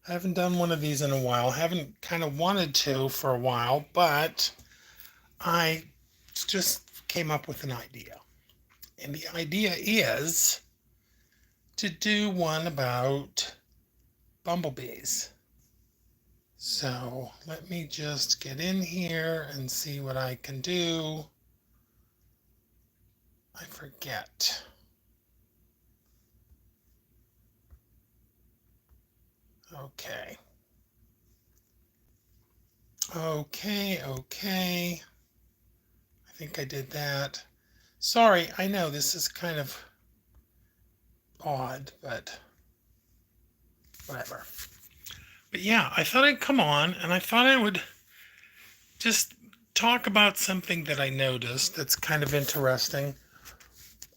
I haven't done one of these in a while. Haven't kind of wanted to for a while, but I just came up with an idea. And the idea is to do one about bumblebees. So let me just get in here and see what I can do. I forget. Okay. Okay. I think I did that. Sorry, I know this is kind of odd, but whatever. But yeah, I thought I'd come on and I thought I would just talk about something that I noticed that's kind of interesting.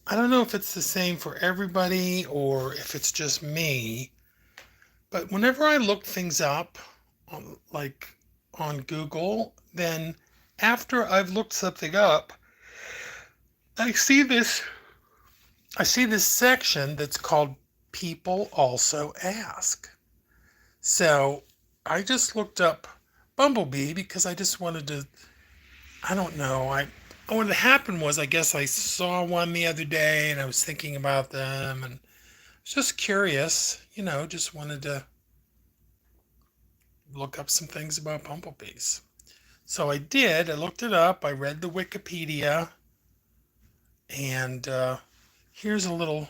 I don't know if it's the same for everybody or if it's just me, but whenever I look things up like on Google, then after I've looked something up, I see this I see this section that's called People Also Ask. So I just looked up Bumblebee because I just wanted to, I don't know. What happened was I guess I saw one the other day and I was thinking about them and I was just curious, just wanted to look up some things about bumblebees. So I did. I looked it up. I read the Wikipedia and here's a little.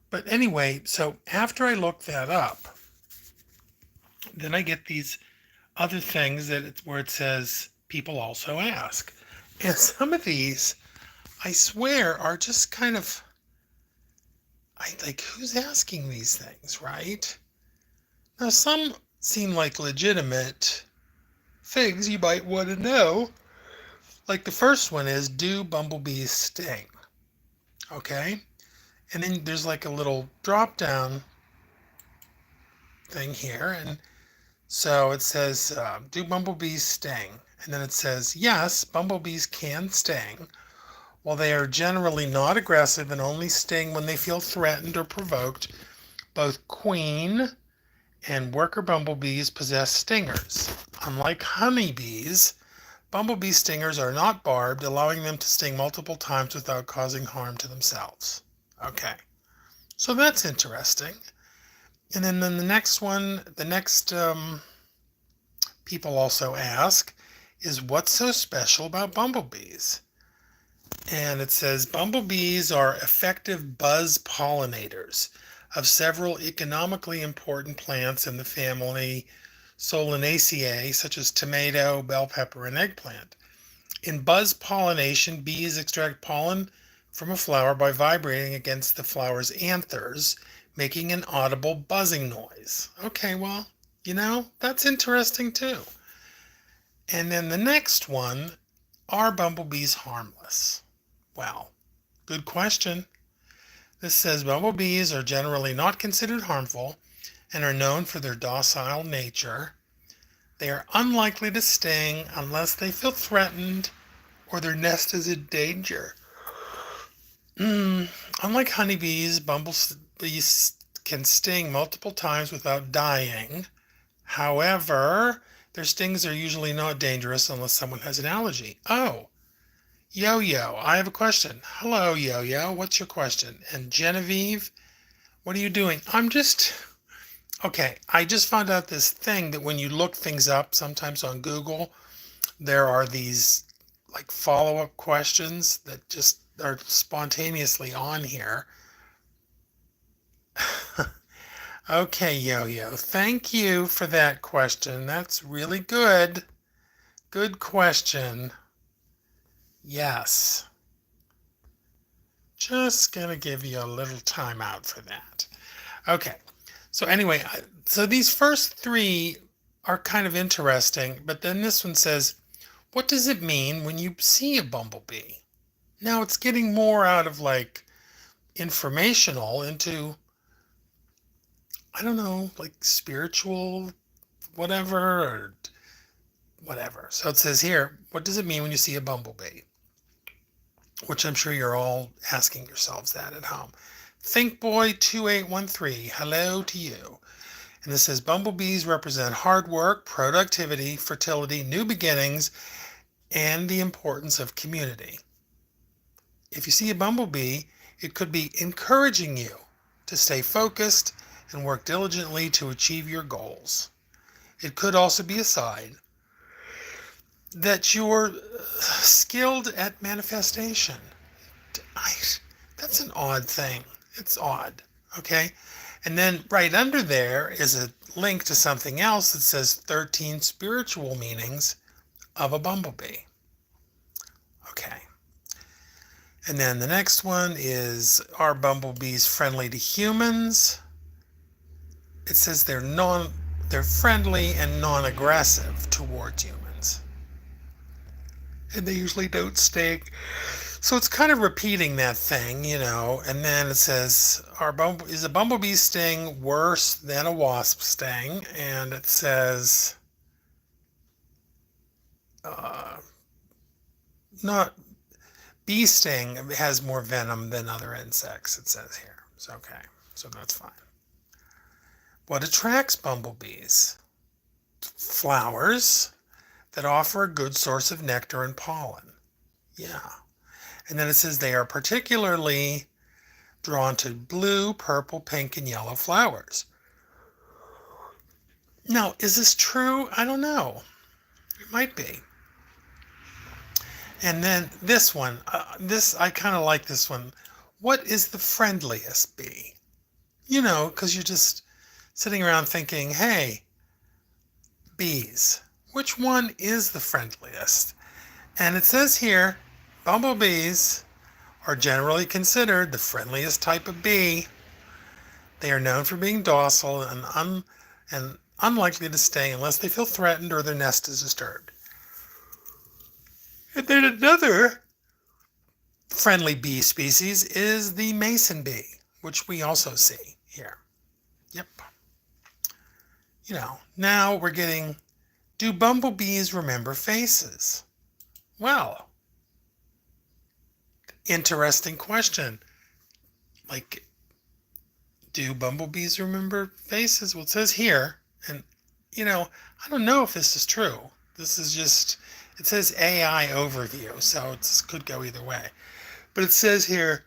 But anyway, so after I looked that up, then I get these other things where it says people also ask. And some of these, I swear, are just kind of, I like, who's asking these things, right? Now, some seem like legitimate things you might want to know. Like the first one is, do bumblebees sting? Okay. And then there's like a little drop down thing here. And so it says, do bumblebees sting? And then it says, yes, bumblebees can sting. While they are generally not aggressive and only sting when they feel threatened or provoked, both queen and worker bumblebees possess stingers. Unlike honeybees, bumblebee stingers are not barbed, allowing them to sting multiple times without causing harm to themselves. Okay, so that's interesting. And then the next one, the next people also ask is, what's so special about bumblebees? And it says bumblebees are effective buzz pollinators of several economically important plants in the family Solanaceae, such as tomato, bell pepper, and eggplant. In buzz pollination, bees extract pollen from a flower by vibrating against the flower's anthers, making an audible buzzing noise. Okay, well, that's interesting too. And then the next one, are bumblebees harmless? Well, good question. This says bumblebees are generally not considered harmful and are known for their docile nature. They are unlikely to sting unless they feel threatened or their nest is in danger. Unlike honeybees, bumblebees can sting multiple times without dying. However, their stings are usually not dangerous unless someone has an allergy. Oh, Yo-Yo, I have a question. Hello, Yo-Yo. What's your question? And Genevieve, what are you doing? Okay, I just found out this thing that when you look things up, sometimes on Google, there are these like follow-up questions that just are spontaneously on here. Okay, Yo-Yo, thank you for that question. That's really good. Good question. Yes. Just gonna give you a little time out for that. Okay. So anyway, so these first three are kind of interesting, but then this one says, what does it mean when you see a bumblebee? Now it's getting more out of like informational into, I don't know, like spiritual, whatever, or whatever. So it says here, what does it mean when you see a bumblebee? Which I'm sure you're all asking yourselves that at home. ThinkBoy2813, hello to you. And this says bumblebees represent hard work, productivity, fertility, new beginnings, and the importance of community. If you see a bumblebee, it could be encouraging you to stay focused and work diligently to achieve your goals. It could also be a sign that you're skilled at manifestation. I, that's an odd thing. It's odd. Okay. And then right under there is a link to something else that says 13 spiritual meanings of a bumblebee. Okay. And then the next one is, are bumblebees friendly to humans? It says they're friendly and non-aggressive towards humans. And they usually don't sting. So it's kind of repeating that thing, and then it says, is a bumblebee sting worse than a wasp sting? And it says, not bee sting has more venom than other insects, it says here. So, okay, so that's fine. What attracts bumblebees? Flowers that offer a good source of nectar and pollen. Yeah. And then it says they are particularly drawn to blue, purple, pink, and yellow flowers. Now, is this true? I don't know. It might be. And then this one, I kind of like this one. What is the friendliest bee? Because you're just sitting around thinking, hey, bees, which one is the friendliest? And it says here, bumblebees are generally considered the friendliest type of bee. They are known for being docile and unlikely to sting unless they feel threatened or their nest is disturbed. And then another friendly bee species is the mason bee, which we also see here. Yep. Now we're getting, do bumblebees remember faces? Well, interesting question. Like, do bumblebees remember faces? Well, it says here, and I don't know if this is true. This is just, it says AI overview, so it could go either way. But it says here,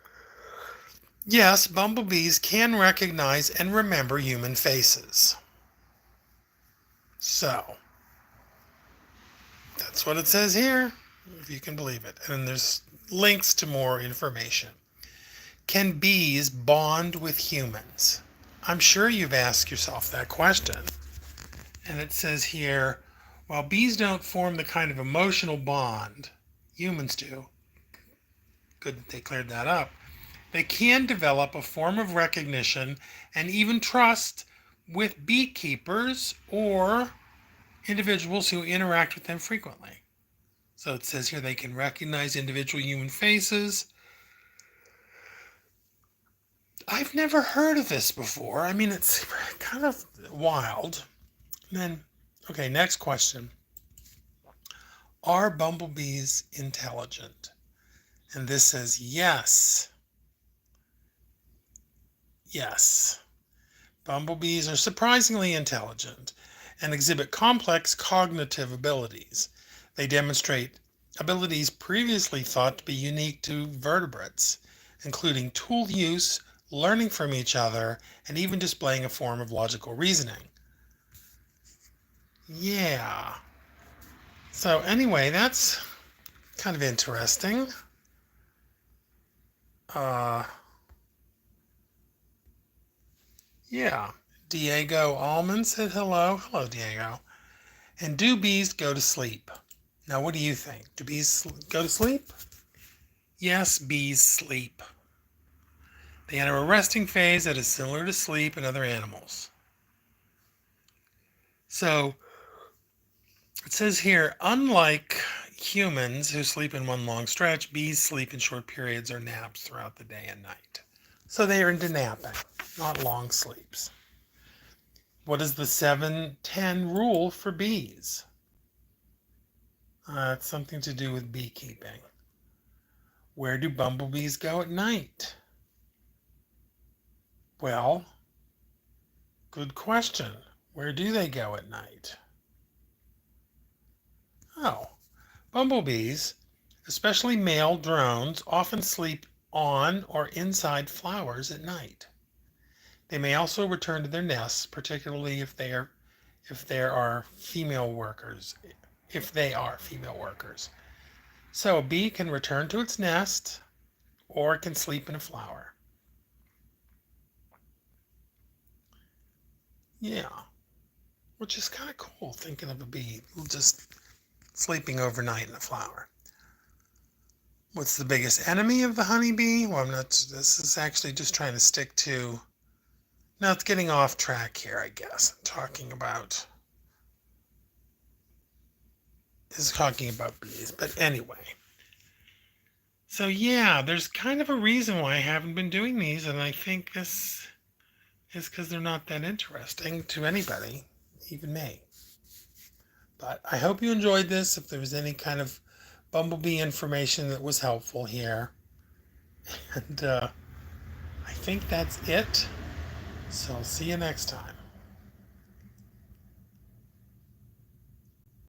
yes, bumblebees can recognize and remember human faces. So, that's what it says here, if you can believe it. And there's links to more information. Can bees bond with humans? I'm sure you've asked yourself that question. And it says here, while bees don't form the kind of emotional bond humans do, good that they cleared that up, they can develop a form of recognition and even trust with beekeepers or individuals who interact with them frequently. So it says here they can recognize individual human faces. I've never heard of this before. I mean, it's kind of wild. And then, okay, next question. Are bumblebees intelligent? And this says yes. Yes. Bumblebees are surprisingly intelligent and exhibit complex cognitive abilities. They demonstrate abilities previously thought to be unique to vertebrates, including tool use, learning from each other, and even displaying a form of logical reasoning. Yeah. So anyway, that's kind of interesting. Yeah. Diego Allman said hello. Hello, Diego. And do bees go to sleep? Now, what do you think? Do bees go to sleep? Yes, bees sleep. They enter a resting phase that is similar to sleep in other animals. So, it says here, unlike humans who sleep in one long stretch, bees sleep in short periods or naps throughout the day and night. So they are into napping, not long sleeps. What is the 7-10 rule for bees? It's something to do with beekeeping. Where do bumblebees go at night? Well, good question. Where do they go at night? Oh, bumblebees, especially male drones, often sleep on or inside flowers at night. They may also return to their nests, particularly if there are female workers. If they are female workers. So a bee can return to its nest or it can sleep in a flower. Yeah, which is kind of cool thinking of a bee just sleeping overnight in a flower. What's the biggest enemy of the honeybee? Well, I'm not, this is actually just trying to stick to, now it's getting off track here, I guess. I'm talking about, this is talking about bees, but anyway. So yeah, there's kind of a reason why I haven't been doing these, and I think this is because they're not that interesting to anybody, even me. But I hope you enjoyed this. If there was any kind of bumblebee information that was helpful here. And I think that's it. So I'll see you next time.